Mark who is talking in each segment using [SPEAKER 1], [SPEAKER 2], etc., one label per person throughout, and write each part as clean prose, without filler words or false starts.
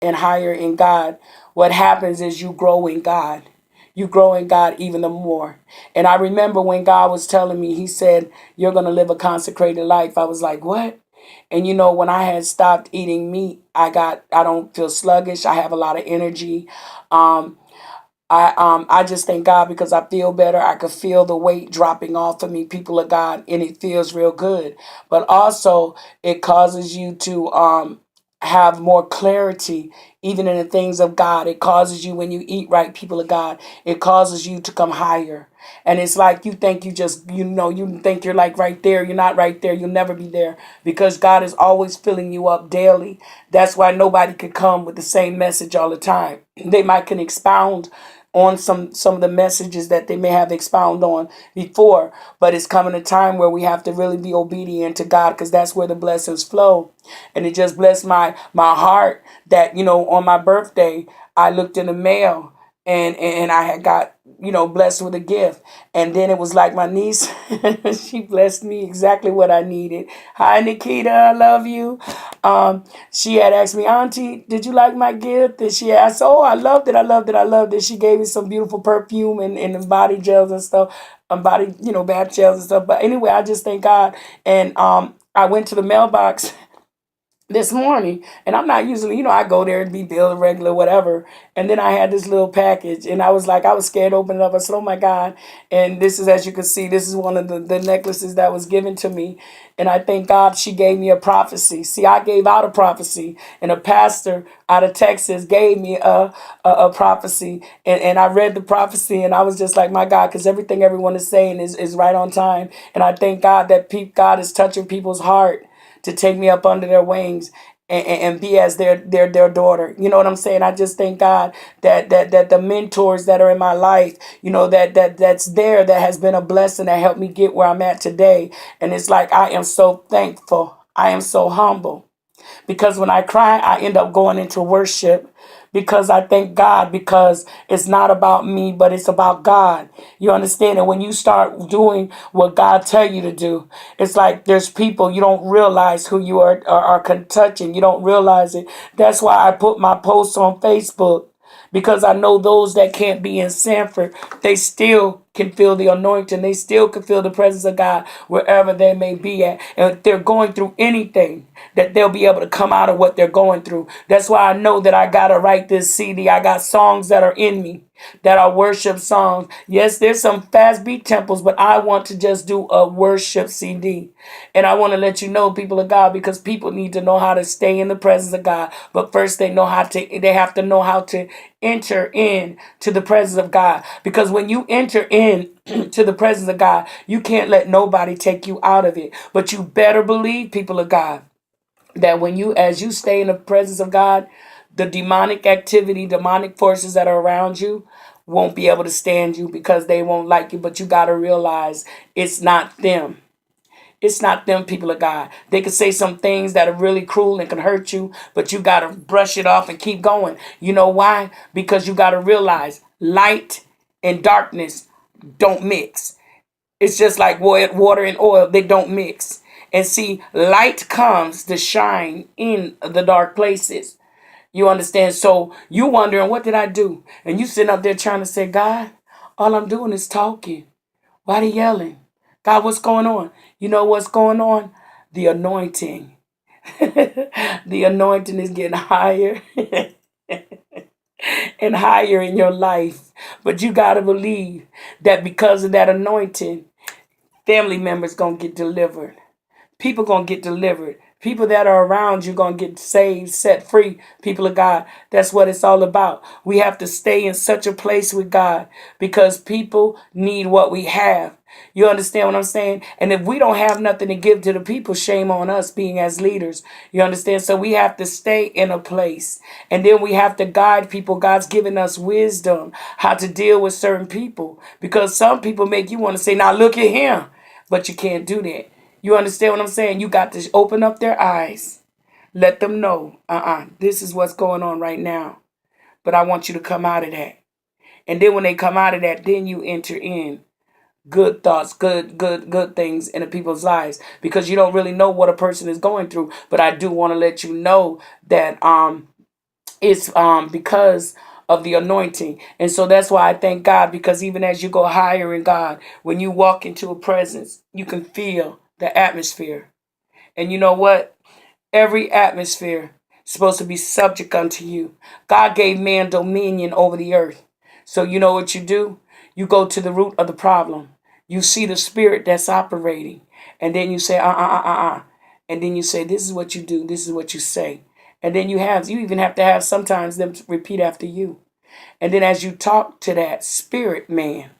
[SPEAKER 1] and higher in God, what happens is you grow in God. You grow in God even the more. And I remember when God was telling me, he said, you're going to live a consecrated life. I was like, what? And you know, when I had stopped eating meat, I don't feel sluggish. I have a lot of energy. Um, I just thank God because I feel better. I could feel the weight dropping off of me, people of God, and it feels real good. But also it causes you to have more clarity even in the things of God. It causes you, when you eat right, people of God, it causes you to come higher. And it's like you think you think you're like right there. You're not right there. You'll never be there because God is always filling you up daily. That's why nobody could come with the same message all the time. They might can expound on some of the messages that they may have expound on before, but it's coming a time where we have to really be obedient to God because that's where the blessings flow. And it just blessed my heart that, on my birthday I looked in the mail and I had got, blessed with a gift. And then it was like my niece, she blessed me exactly what I needed. Hi, Nikita, I love you. She had asked me, Auntie, did you like my gift? And she asked, oh, I loved it, I loved it, I loved it. She gave me some beautiful perfume and body gels and stuff, body, bath gels and stuff. But anyway, I just thank God. And I went to the mailbox this morning, and I'm not usually, I go there and be billed regular, whatever. And then I had this little package, and I was like, I was scared to open it up. I said, oh my God. And this is, as you can see, this is one of the necklaces that was given to me. And I thank God she gave me a prophecy. See, I gave out a prophecy, and a pastor out of Texas gave me a prophecy. And I read the prophecy, and I was just like, my God, because everything everyone is saying is right on time. And I thank God that God is touching people's heart to take me up under their wings and be as their daughter. You know what I'm saying? I just thank God that the mentors that are in my life, that's there, that has been a blessing that helped me get where I'm at today. And it's like I am so thankful. I am so humble. Because when I cry, I end up going into worship because I thank God, because it's not about me, but it's about God. You understand? And when you start doing what God tell you to do, it's like there's people you don't realize who you are touching. You don't realize it. That's why I put my posts on Facebook, because I know those that can't be in Sanford, they still can feel the anointing. They still can feel the presence of God wherever they may be at. And if they're going through anything, that they'll be able to come out of what they're going through. That's why I know that I got to write this CD. I got songs that are in me that are worship songs. Yes, there's some fast beat tempos, but I want to just do a worship CD. And I want to let you know, people of God, because people need to know how to stay in the presence of God. But first they have to know how to enter in to the presence of God. Because when you enter in to the presence of God, you can't let nobody take you out of it. But you better believe, people of God, that as you stay in the presence of God, the demonic activity, demonic forces that are around you won't be able to stand you, because they won't like you. But you got to realize it's not them. It's not them, people of God. They could say some things that are really cruel and can hurt you, but you got to brush it off and keep going. You know why? Because you got to realize light and darkness don't mix. It's just like water and oil, they don't mix. And see, light comes to shine in the dark places. You understand? So you wondering, what did I do? And you sitting up there trying to say, God, all I'm doing is talking. Why they yelling? God, what's going on? You know what's going on? The anointing. The anointing is getting higher and higher in your life. But you got to believe that because of that anointing, family members going to get delivered. People going to get delivered. People that are around you going to get saved, set free. People of God, that's what it's all about. We have to stay in such a place with God, because people need what we have. You understand what I'm saying? And if we don't have nothing to give to the people, shame on us being as leaders. You understand? So we have to stay in a place. And then we have to guide people. God's given us wisdom how to deal with certain people. Because some people make you want to say, now look at him. But you can't do that. You understand what I'm saying? You got to open up their eyes. Let them know, this is what's going on right now. But I want you to come out of that. And then when they come out of that, then you enter in good thoughts, good things in the people's lives, because you don't really know what a person is going through. But I do want to let you know that It's because of the anointing. And so that's why I thank God, because even as you go higher in God, when you walk into a presence, you can feel the atmosphere. And you know what? Every atmosphere is supposed to be subject unto you. God gave man dominion over the earth. So you know what you do? You go to the root of the problem. You see the spirit that's operating. And then you say, And then you say, this is what you do. This is what you say. And then you even have to have sometimes them repeat after you. And then as you talk to that spirit man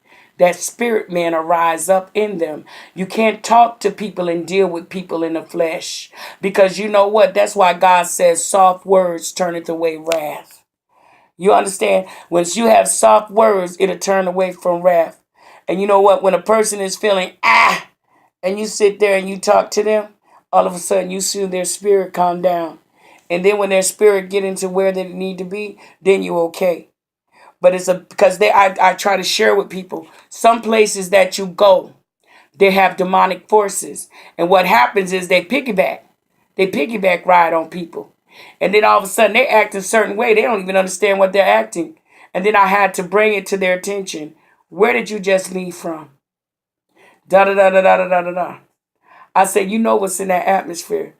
[SPEAKER 1] arise up in them. You can't talk to people and deal with people in the flesh. Because you know what? That's why God says soft words turneth away wrath. You understand? Once you have soft words, it'll turn away from wrath. And you know what? When a person is feeling and you sit there and you talk to them, all of a sudden you see their spirit calm down. And then when their spirit get into where they need to be, then you're okay. But because I try to share with people, some places that you go, they have demonic forces. And what happens is they piggyback. They piggyback ride on people. And then all of a sudden they act a certain way. They don't even understand what they're acting. And then I had to bring it to their attention. Where did you just leave from? Da da da da da da da da. I said, you know what's in that atmosphere.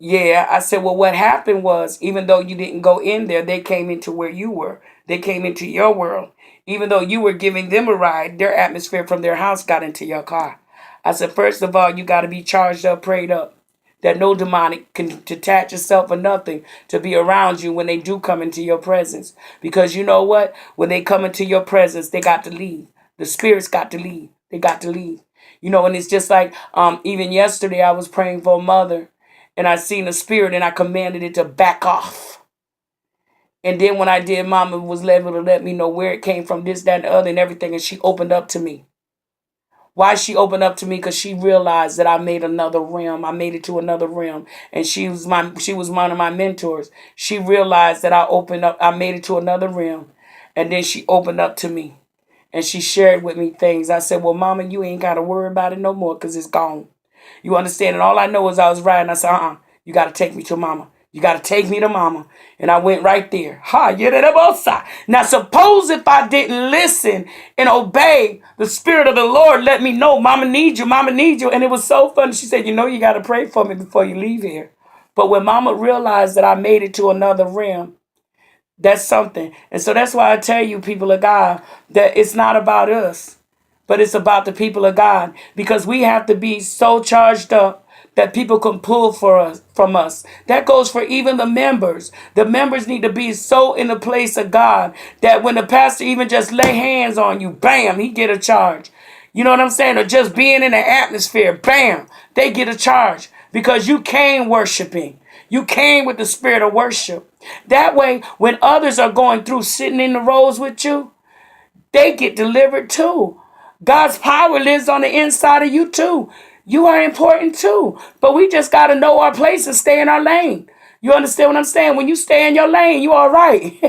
[SPEAKER 1] Yeah, I said, well, what happened was, even though you didn't go in there, they came into where you were. They came into your world. Even though you were giving them a ride, their atmosphere from their house got into your car. I said, first of all, you got to be charged up, prayed up, that no demonic can detach itself or nothing to be around you when they do come into your presence. Because you know what? When they come into your presence, they got to leave. The spirits got to leave. They got to leave. And it's just like even yesterday I was praying for a mother. And I seen the spirit and I commanded it to back off. And then when I did, Mama was able to let me know where it came from, this, that, and the other and everything. And she opened up to me. Why she opened up to me? Because she realized that I made another realm. I made it to another realm. And she was one of my mentors. She realized that I made it to another realm. And then she opened up to me. And she shared with me things. I said, well, Mama, you ain't got to worry about it no more because it's gone. You understand? And all I know is I was riding. I said, you got to take me to Mama. You got to take me to Mama. And I went right there. Now, suppose if I didn't listen and obey, the Spirit of the Lord let me know, Mama needs you, Mama needs you. And it was so funny. She said, you got to pray for me before you leave here. But when Mama realized that I made it to another realm, that's something. And so that's why I tell you, people of God, that it's not about us, but it's about the people of God, because we have to be so charged up that people can pull from us. That goes for even the members. The members need to be so in the place of God that when the pastor even just lay hands on you, bam, he get a charge. You know what I'm saying? Or just being in the atmosphere, bam, they get a charge because you came worshiping. You came with the spirit of worship. That way, when others are going through sitting in the rows with you, they get delivered too. God's power lives on the inside of you too. You are important too. But we just got to know our place and stay in our lane. You understand what I'm saying? When you stay in your lane, you all right.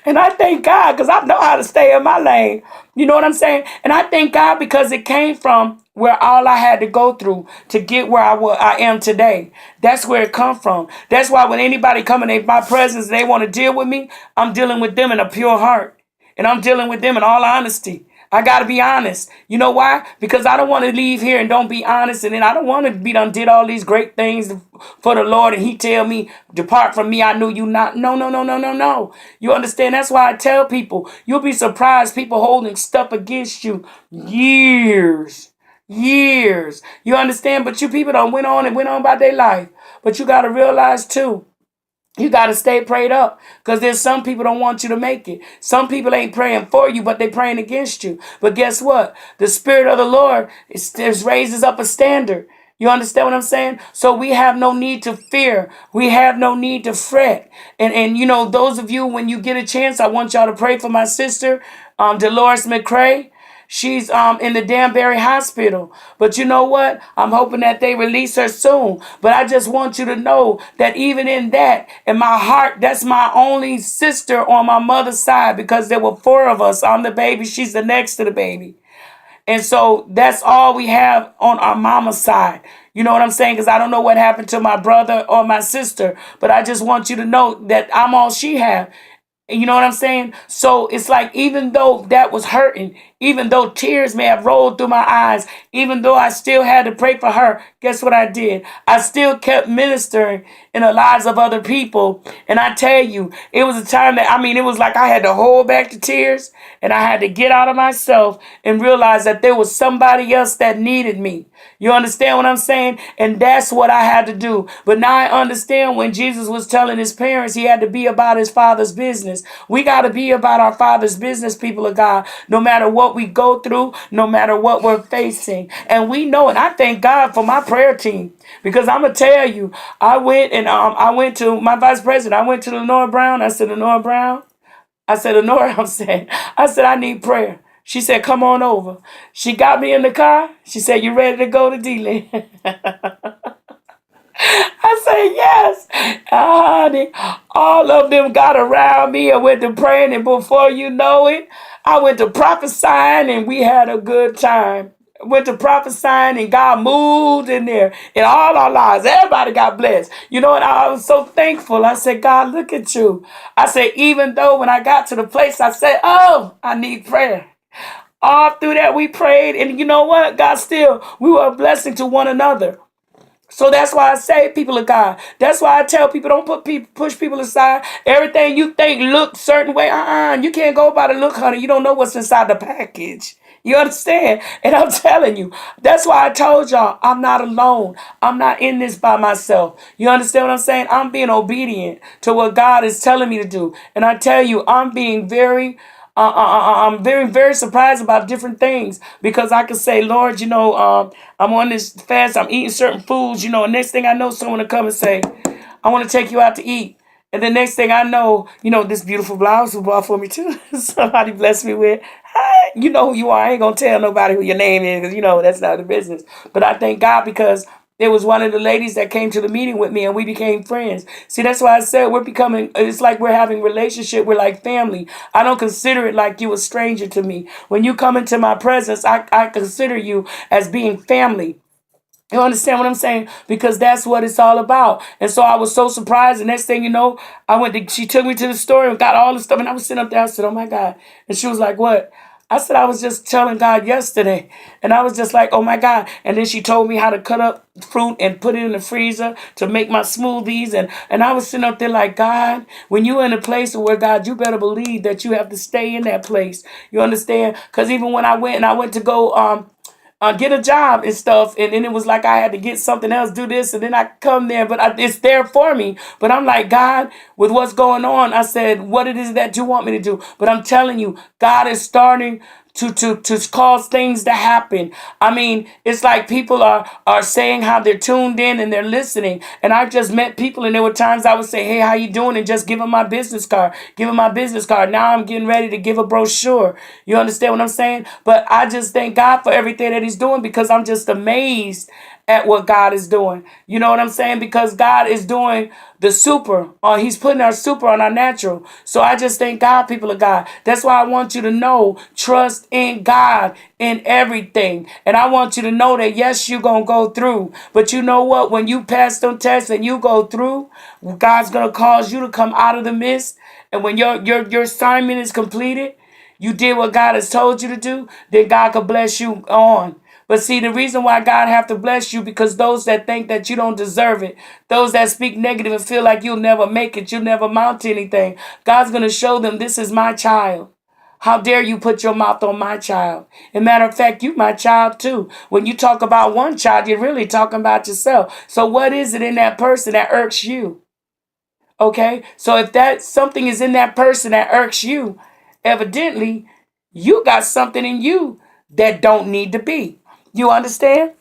[SPEAKER 1] And I thank God because I know how to stay in my lane. You know what I'm saying? And I thank God because it came from where all I had to go through to get where I am today. That's where it come from. That's why when anybody come in my presence and they want to deal with me, I'm dealing with them in a pure heart. And I'm dealing with them in all honesty. I got to be honest. You know why? Because I don't want to leave here and don't be honest. And then I don't want to be done did all these great things for the Lord. And he tell me, depart from me. I knew you not. No, no, no, no, no, no. You understand? That's why I tell people, you'll be surprised people holding stuff against you years. Years. You understand? But you people done went on about their life. But you got to realize too, you got to stay prayed up because there's some people don't want you to make it. Some people ain't praying for you, but they praying against you. But guess what? The Spirit of the Lord raises up a standard. You understand what I'm saying? So we have no need to fear. We have no need to fret. And those of you, when you get a chance, I want y'all to pray for my sister, Dolores McCrae. She's in the Danbury Hospital. But you know what? I'm hoping that they release her soon. But I just want you to know that even in that, in my heart, that's my only sister on my mother's side because there were 4 of us. I'm the baby. She's the next to the baby. And so that's all we have on our mama's side. You know what I'm saying? Because I don't know what happened to my brother or my sister, but I just want you to know that I'm all she had. You know what I'm saying? So it's like, even though that was hurting, even though tears may have rolled through my eyes, even though I still had to pray for her, guess what I did? I still kept ministering in the lives of other people. And I tell you, it was a time that, I mean, it was like I had to hold back the tears and I had to get out of myself and realize that there was somebody else that needed me. You understand what I'm saying? And that's what I had to do. But now I understand when Jesus was telling his parents he had to be about his father's business. We got to be about our father's business, people of God, no matter what we go through, no matter what we're facing. And we know, and I thank God for my prayer team, because I'm going to tell you, I went to my vice president. I went to Lenore Brown. I said, Lenore Brown, I said, Lenore, I said, I need prayer. She said, come on over. She got me in the car. She said, you ready to go to D-Lane? I said, yes. Honey, all of them got around me. I went to praying, and before you know it, I went to prophesying, and we had a good time. Went to prophesying, and God moved in there in all our lives. Everybody got blessed. You know what? I was so thankful. I said, God, look at you. I said, even though when I got to the place, I said, oh, I need prayer. All through that we prayed, and you know what? God still, we were a blessing to one another. So that's why I say, people of God. That's why I tell people, don't push people aside. Everything you think look certain way, you can't go by the look, honey. You don't know what's inside the package. You understand? And I'm telling you, that's why I told y'all, I'm not alone. I'm not in this by myself. You understand what I'm saying? I'm being obedient to what God is telling me to do. And I tell you, I'm very, very surprised about different things, because I could say, Lord, I'm on this fast. I'm eating certain foods, and next thing I know, someone will come and say, I want to take you out to eat. And the next thing I know, this beautiful blouse was bought for me too. Somebody blessed me with. Hi, you know who you are. I ain't going to tell nobody who your name is, because, that's not the business. But I thank God, because there was one of the ladies that came to the meeting with me, and we became friends. See, that's why I said it's like we're having relationship. We're like family. I don't consider it like you a stranger to me. When you come into my presence, I consider you as being family. You understand what I'm saying? Because that's what it's all about. And so I was so surprised. The next thing you know, she took me to the store and got all the stuff. And I was sitting up there. I said, oh my God. And she was like, what? I said, I was just telling God yesterday. And I was just like, oh my God. And then she told me how to cut up fruit and put it in the freezer to make my smoothies. And I was sitting up there like, God, when you're in a place where, God, you better believe that you have to stay in that place. You understand? Because even when I went to go get a job and stuff, and then it was like I had to get something else, do this, and then I come there, but it's there for me. But I'm like, God, with what's going on, I said, what it is that you want me to do? But I'm telling you, God is starting to cause things to happen. I mean, it's like people are saying how they're tuned in and they're listening. And I just met people, and there were times I would say, hey, how you doing? And just give them my business card. Give them my business card. Now I'm getting ready to give a brochure. You understand what I'm saying? But I just thank God for everything that he's doing, because I'm just amazed at what God is doing. You know what I'm saying? Because God is doing the super. He's putting our super on our natural. So I just thank God, people of God. That's why I want you to know, trust in God in everything. And I want you to know that, yes, you're going to go through. But you know what? When you pass them tests and you go through, God's going to cause you to come out of the mist. And when your assignment is completed, you did what God has told you to do, then God can bless you on. But see, the reason why God have to bless you, because those that think that you don't deserve it, those that speak negative and feel like you'll never make it, you'll never amount to anything, God's going to show them, this is my child. How dare you put your mouth on my child? As a matter of fact, you my child too. When you talk about one child, you're really talking about yourself. So what is it in that person that irks you? Okay? So if that something is in that person that irks you, evidently, you got something in you that don't need to be. You understand?